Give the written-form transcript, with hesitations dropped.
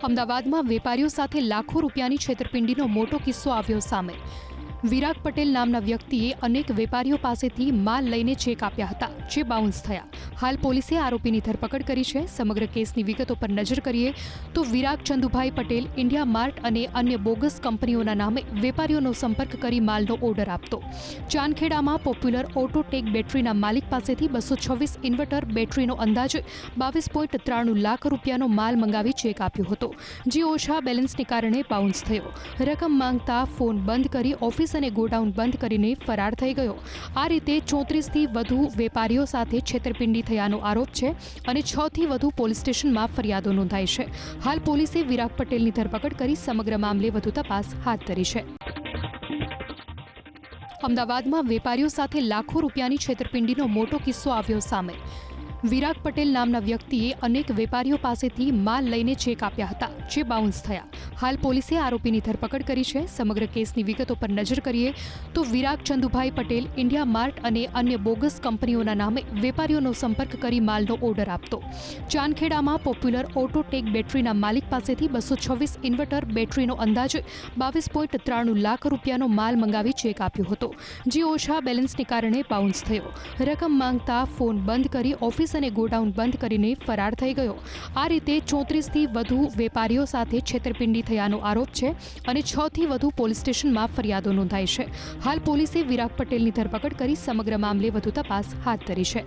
અમદાવાદમાં વેપારીઓ સાથે લાખો રૂપિયાની છેતરપિંડીનો મોટો કિસ્સો આવ્યો સામે। વિરાગ પટેલ નામના વ્યક્તિએ અનેક વેપારીઓ પાસેથી માલ લઈને ચેક આપ્યા હતા, જે બાઉન્સ થયા। હાલ પોલીસે આરોપીની ધરપકડ કરી છે। સમગ્ર કેસની વિગતો પર નજર કરીએ તો વિરાગ ચંદુભાઈ પટેલ ઇન્ડિયા માર્ટ અને અન્ય બોગસ કંપનીઓના નામે વેપારીઓનો સંપર્ક કરી માલનો ઓર્ડર આપતો। ચાંદખેડામાં પોપ્યુલર ઓટોટેક બેટરીના માલિક પાસેથી 226 ઇન્વર્ટર બેટરીનો અંદાજે 22.93 લાખ રૂપિયાનો માલ મંગાવી ચેક આપ્યો હતો, જે ઓછા બેલેન્સને કારણે બાઉન્સ થયો। રકમ માંગતા ફોન બંધ કરી ઓફિસ અને ગોડાઉન બંધ કરીને ફરાર થઈ ગયો। આ રીતે 34થી વધુ વેપારીઓ સાથે છેતરપિંડી થયાનો આરોપ છે અને 6થી વધુ પોલીસ સ્ટેશનમાં ફરિયાદો નોંધાઈ છે। હાલ પોલીસે વિરાગ પટેલની ધરપકડ કરી સમગ્ર મામલે વધુ તપાસ હાથ ધરી છે। અમદાવાદમાં વેપારીઓ સાથે લાખો રૂપિયાની છેતરપિંડીનો મોટો કિસ્સો આવ્યો સામે। વિરાગ પટેલ નામના વ્યક્તિએ અનેક વેપારીઓ પાસેથી માલ લઈને ચેક આપ્યા હતા, જે બાઉન્સ થયા। હાલ પોલીસે આરોપીની ધરપકડ કરી છે। સમગ્ર કેસની વિગતો પર નજર કરીએ તો વિરાગ ચંદુભાઈ પટેલ ઇન્ડિયા માર્ટ અને અન્ય બોગસ કંપનીઓના નામે વેપારીઓનો સંપર્ક કરી માલનો ઓર્ડર આપતો। ચાંદખેડામાં પોપ્યુલર ઓટોટેક બેટરીના માલિક પાસેથી 226 ઇન્વર્ટર બેટરીનો અંદાજે 22.93 લાખ રૂપિયાનો માલ મંગાવી ચેક આપ્યો હતો, જે ઓછા બેલેન્સને કારણે બાઉન્સ થયો। રકમ માંગતા ફોન બંધ કરી ઓફિસ અને ગોડાઉન બંધ કરીને ફરાર થઈ ગયો। આ રીતે 34થી વધુ વેપારીઓ સાથે છેતરપિંડી થયાનો આરોપ છે અને 6થી વધુ પોલીસ સ્ટેશનમાં ફરિયાદો નોંધાઈ છે। હાલ પોલીસે વિરાગ પટેલની ધરપકડ કરી સમગ્ર મામલે વધુ તપાસ હાથ ધરી છે।